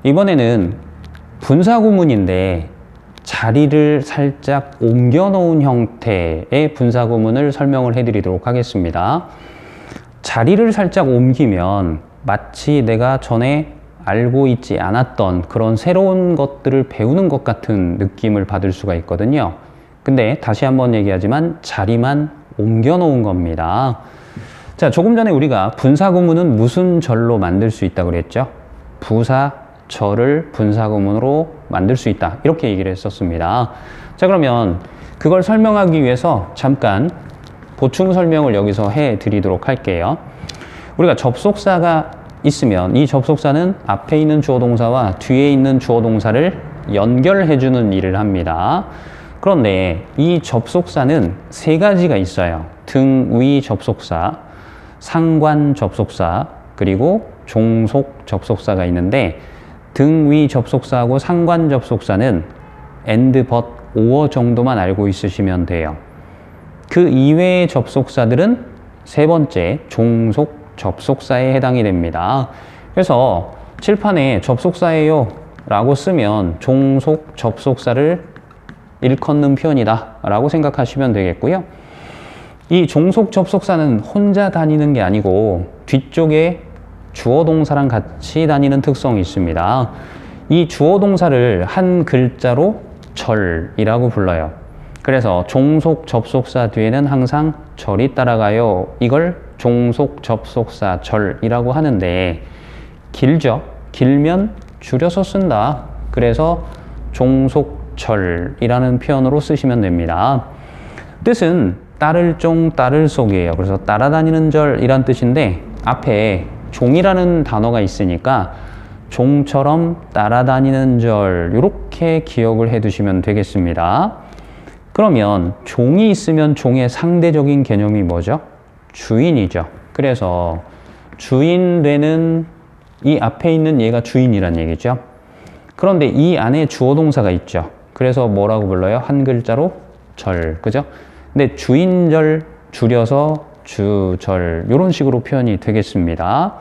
이번에는 분사구문인데 자리를 살짝 옮겨 놓은 형태의 분사구문을 설명을 해드리도록 하겠습니다. 자리를 살짝 옮기면 마치 내가 전에 알고 있지 않았던 그런 새로운 것들을 배우는 것 같은 느낌을 받을 수가 있거든요. 근데 다시 한번 얘기하지만 자리만 옮겨 놓은 겁니다. 자, 조금 전에 우리가 분사구문은 무슨 절로 만들 수 있다고 그랬죠? 부사절을 분사구문으로 만들 수 있다, 이렇게 얘기를 했었습니다. 자, 그러면 그걸 설명하기 위해서 잠깐 보충 설명을 여기서 해 드리도록 할게요. 우리가 접속사가 있으면 이 접속사는 앞에 있는 주어동사와 뒤에 있는 주어동사를 연결해 주는 일을 합니다. 그런데 이 접속사는 세 가지가 있어요. 등위 접속사, 상관 접속사, 그리고 종속 접속사가 있는데, 등위 접속사하고 상관 접속사는 and, but, or 정도만 알고 있으시면 돼요. 그 이외의 접속사들은 세 번째 종속 접속사에 해당이 됩니다. 그래서 칠판에 접속사예요 라고 쓰면 종속 접속사를 일컫는 표현이다 라고 생각하시면 되겠고요. 이 종속 접속사는 혼자 다니는 게 아니고 뒤쪽에 주어 동사랑 같이 다니는 특성이 있습니다. 이 주어 동사를 한 글자로 절이라고 불러요. 그래서 종속 접속사 뒤에는 항상 절이 따라가요. 이걸 종속 접속사 절이라고 하는데, 길죠? 길면 줄여서 쓴다. 그래서 종속절이라는 표현으로 쓰시면 됩니다. 뜻은 따를 종, 따를 속이에요. 그래서 따라다니는 절이란 뜻인데, 앞에 종이라는 단어가 있으니까 종처럼 따라다니는 절, 이렇게 기억을 해 두시면 되겠습니다. 그러면 종이 있으면 종의 상대적인 개념이 뭐죠? 주인이죠. 그래서 주인 되는 이 앞에 있는 얘가 주인이란 얘기죠. 그런데 이 안에 주어 동사가 있죠. 그래서 뭐라고 불러요? 한 글자로 절, 그죠? 근데 주인절 줄여서 주절, 이런 식으로 표현이 되겠습니다.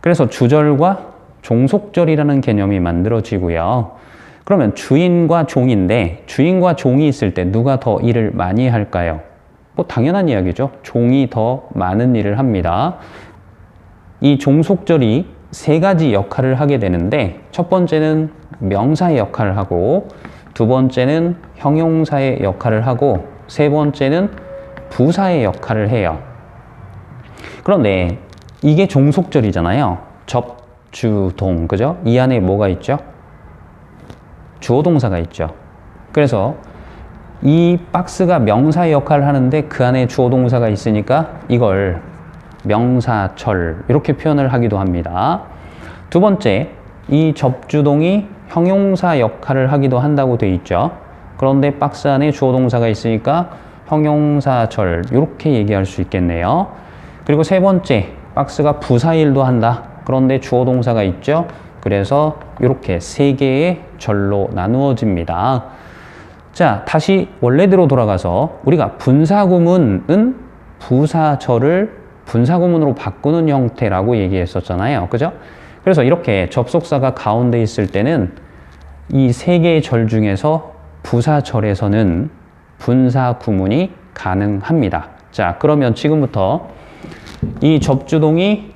그래서 주절과 종속절이라는 개념이 만들어지고요. 그러면 주인과 종인데, 주인과 종이 있을 때 누가 더 일을 많이 할까요? 뭐 당연한 이야기죠. 종이 더 많은 일을 합니다. 이 종속절이 세 가지 역할을 하게 되는데, 첫 번째는 명사의 역할을 하고, 두 번째는 형용사의 역할을 하고, 세 번째는 부사의 역할을 해요. 그런데 이게 종속절이잖아요. 접, 주, 동, 그죠? 이 안에 뭐가 있죠? 주어 동사가 있죠. 그래서 이 박스가 명사의 역할을 하는데 그 안에 주어 동사가 있으니까 이걸 명사절, 이렇게 표현을 하기도 합니다. 두 번째, 이 접주동이 형용사 역할을 하기도 한다고 돼 있죠. 그런데 박스 안에 주어 동사가 있으니까 형용사절, 이렇게 얘기할 수 있겠네요. 그리고 세 번째, 박스가 부사일도 한다. 그런데 주어 동사가 있죠. 그래서 이렇게 세 개의 절로 나누어집니다. 자, 다시 원래대로 돌아가서 우리가 분사구문은 부사절을 분사구문으로 바꾸는 형태라고 얘기했었잖아요. 그죠? 그래서 이렇게 접속사가 가운데 있을 때는 이 세 개의 절 중에서 부사절에서는 분사구문이 가능합니다. 자, 그러면 지금부터 이 접주동이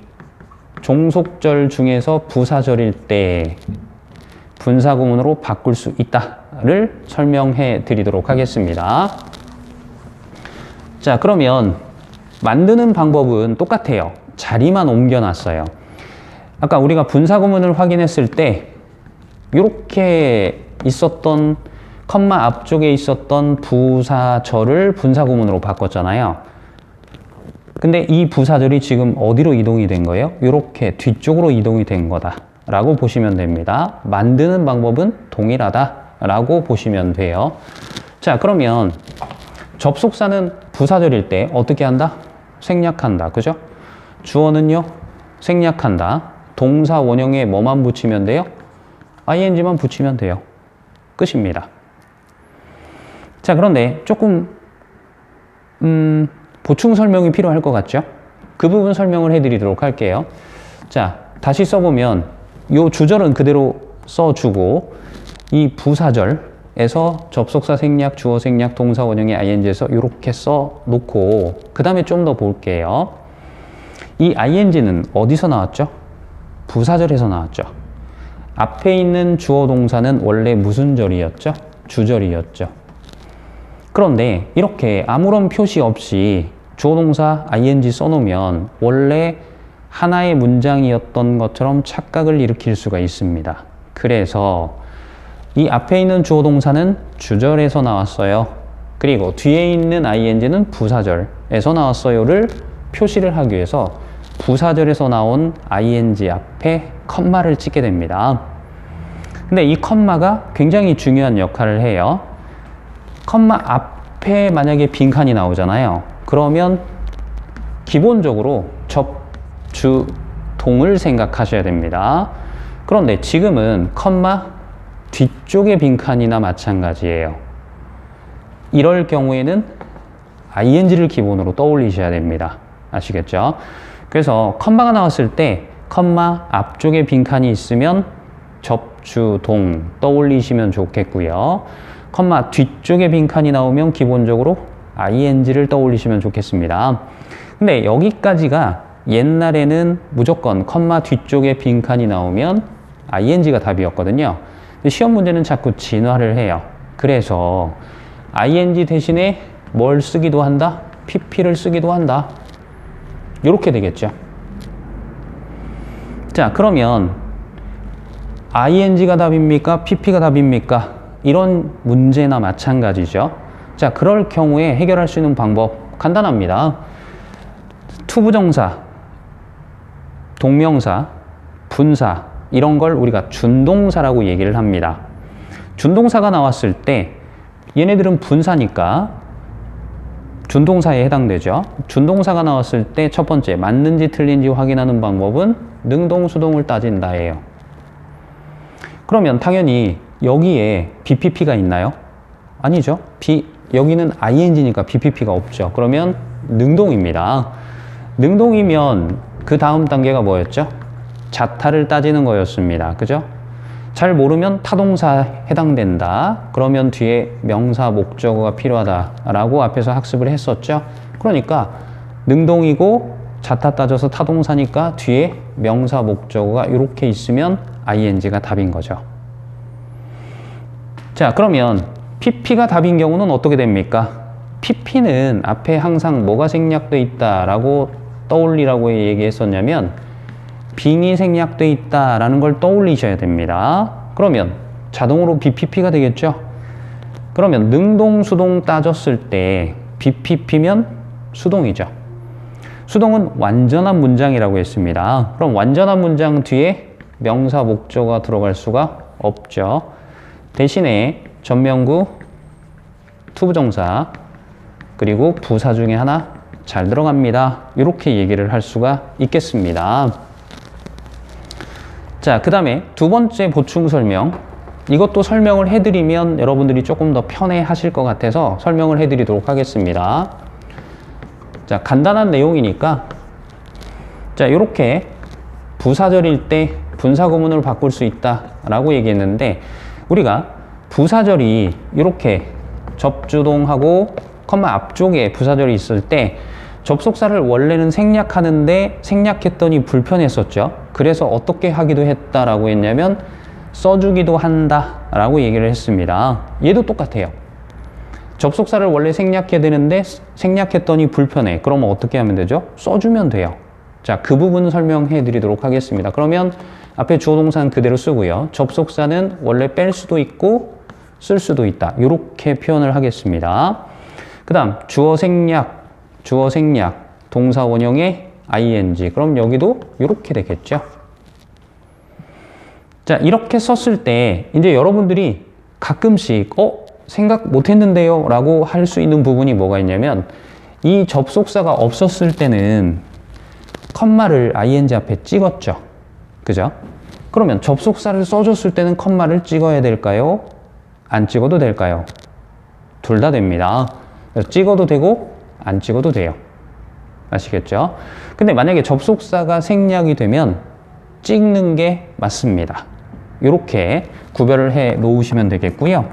종속절 중에서 부사절일 때 분사구문으로 바꿀 수 있다를 설명해 드리도록 하겠습니다. 자, 그러면 만드는 방법은 똑같아요. 자리만 옮겨놨어요. 아까 우리가 분사구문을 확인했을 때 이렇게 있었던 컴마 앞쪽에 있었던 부사절을 분사구문으로 바꿨잖아요. 근데 이 부사절이 지금 어디로 이동이 된 거예요? 이렇게 뒤쪽으로 이동이 된 거다라고 보시면 됩니다. 만드는 방법은 동일하다라고 보시면 돼요. 자, 그러면 접속사는 부사절일 때 어떻게 한다? 생략한다. 그죠? 주어는요? 생략한다. 동사 원형에 뭐만 붙이면 돼요? ing만 붙이면 돼요. 끝입니다. 자, 그런데 조금 보충 설명이 필요할 것 같죠? 그 부분 설명을 해드리도록 할게요. 자, 다시 써보면 이 주절은 그대로 써주고 이 부사절에서 접속사 생략, 주어 생략, 동사 원형의 ing에서 이렇게 써놓고 그 다음에 좀 더 볼게요. 이 ing는 어디서 나왔죠? 부사절에서 나왔죠. 앞에 있는 주어 동사는 원래 무슨 절이었죠? 주절이었죠. 그런데 이렇게 아무런 표시 없이 주어 동사 ing 써놓으면 원래 하나의 문장이었던 것처럼 착각을 일으킬 수가 있습니다. 그래서 이 앞에 있는 주어 동사는 주절에서 나왔어요. 그리고 뒤에 있는 ing는 부사절에서 나왔어요를 표시를 하기 위해서 부사절에서 나온 ing 앞에 컴마를 찍게 됩니다. 근데 이 컴마가 굉장히 중요한 역할을 해요. 컴마 앞에 만약에 빈칸이 나오잖아요. 그러면 기본적으로 접주동을 생각하셔야 됩니다. 그런데 지금은 컴마 뒤쪽에 빈칸이나 마찬가지예요. 이럴 경우에는 ing를 기본으로 떠올리셔야 됩니다. 아시겠죠? 그래서 컴마가 나왔을 때 컴마 앞쪽에 빈칸이 있으면 접주동 떠올리시면 좋겠고요. 컴마 뒤쪽에 빈칸이 나오면 기본적으로 ing를 떠올리시면 좋겠습니다. 근데 여기까지가 옛날에는 무조건 컴마 뒤쪽에 빈칸이 나오면 ing가 답이었거든요. 근데 시험 문제는 자꾸 진화를 해요. 그래서 ing 대신에 뭘 쓰기도 한다? pp를 쓰기도 한다. 이렇게 되겠죠. 자, 그러면 ing가 답입니까? pp가 답입니까? 이런 문제나 마찬가지죠. 자, 그럴 경우에 해결할 수 있는 방법 간단합니다. 투부정사, 동명사, 분사 이런 걸 우리가 준동사라고 얘기를 합니다. 준동사가 나왔을 때 얘네들은 분사니까 준동사에 해당되죠. 준동사가 나왔을 때 첫 번째 맞는지 틀린지 확인하는 방법은 능동수동을 따진다예요. 그러면 당연히 여기에 BPP가 있나요? 아니죠. 여기는 ing니까 BPP가 없죠. 그러면 능동입니다. 능동이면 그 다음 단계가 뭐였죠? 자타를 따지는 거였습니다. 그죠? 잘 모르면 타동사에 해당된다. 그러면 뒤에 명사, 목적어가 필요하다라고 앞에서 학습을 했었죠. 그러니까 능동이고 자타 따져서 타동사니까 뒤에 명사, 목적어가 이렇게 있으면 ing가 답인 거죠. 자, 그러면 pp가 답인 경우는 어떻게 됩니까? pp는 앞에 항상 뭐가 생략돼 있다라고 떠올리라고 얘기했었냐면 빙이 생략돼 있다라는 걸 떠올리셔야 됩니다. 그러면 자동으로 BPP가 되겠죠? 그러면 능동, 수동 따졌을 때 BPP면 수동이죠. 수동은 완전한 문장이라고 했습니다. 그럼 완전한 문장 뒤에 명사, 목적어가 들어갈 수가 없죠. 대신에 전명구, 투부정사, 그리고 부사 중에 하나 잘 들어갑니다. 이렇게 얘기를 할 수가 있겠습니다. 자, 그 다음에 두 번째 보충 설명. 이것도 설명을 해드리면 여러분들이 조금 더 편해 하실 것 같아서 설명을 해드리도록 하겠습니다. 자, 간단한 내용이니까 자, 이렇게 부사절일 때 분사구문을 바꿀 수 있다라고 얘기했는데 우리가 부사절이 이렇게 접주동하고 컴마 앞쪽에 부사절이 있을 때 접속사를 원래는 생략하는데 생략했더니 불편했었죠. 그래서 어떻게 하기도 했다라고 했냐면 써주기도 한다라고 얘기를 했습니다. 얘도 똑같아요. 접속사를 원래 생략해야 되는데 생략했더니 불편해. 그러면 어떻게 하면 되죠? 써주면 돼요. 자, 그 부분 설명해 드리도록 하겠습니다. 그러면 앞에 주어 동사는 그대로 쓰고요. 접속사는 원래 뺄 수도 있고 쓸 수도 있다. 이렇게 표현을 하겠습니다. 그 다음 주어 생략, 동사 원형의 ing. 그럼 여기도 이렇게 되겠죠. 자, 이렇게 썼을 때 이제 여러분들이 가끔씩 생각 못했는데요 라고 할 수 있는 부분이 뭐가 있냐면 이 접속사가 없었을 때는 컴마를 ing 앞에 찍었죠. 그죠? 그러면 접속사를 써줬을 때는 컴마를 찍어야 될까요? 안 찍어도 될까요? 둘 다 됩니다. 찍어도 되고 안 찍어도 돼요. 아시겠죠? 근데 만약에 접속사가 생략이 되면 찍는 게 맞습니다. 이렇게 구별을 해 놓으시면 되겠고요.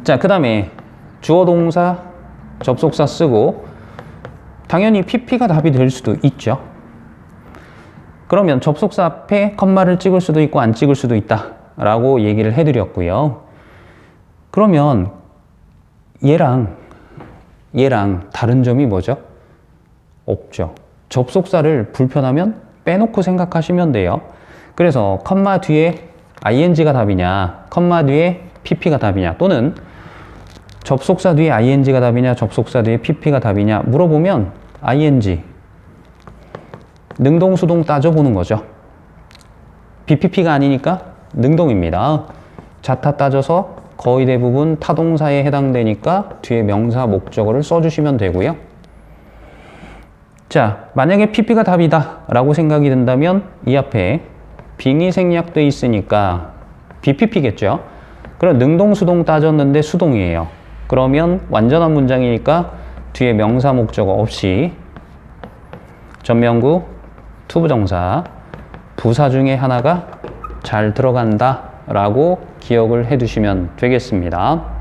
자, 그 다음에 주어 동사 접속사 쓰고 당연히 PP가 답이 될 수도 있죠. 그러면 접속사 앞에 컴마를 찍을 수도 있고 안 찍을 수도 있다 라고 얘기를 해드렸고요. 그러면 얘랑 다른 점이 뭐죠? 없죠. 접속사를 불편하면 빼놓고 생각하시면 돼요. 그래서 컴마 뒤에 ing가 답이냐, 컴마 뒤에 pp가 답이냐, 또는 접속사 뒤에 ing가 답이냐, 접속사 뒤에 pp가 답이냐 물어보면 ing, 능동수동 따져보는 거죠. BPP가 아니니까 능동입니다. 자타 따져서 거의 대부분 타동사에 해당되니까 뒤에 명사 목적어를 써주시면 되고요. 자, 만약에 PP가 답이다 라고 생각이 든다면 이 앞에 빙이 생략돼 있으니까 BPP겠죠. 그럼 능동수동 따졌는데 수동이에요. 그러면 완전한 문장이니까 뒤에 명사 목적어 없이 전명구, 투부정사, 부사 중에 하나가 잘 들어간다 라고 기억을 해 두시면 되겠습니다.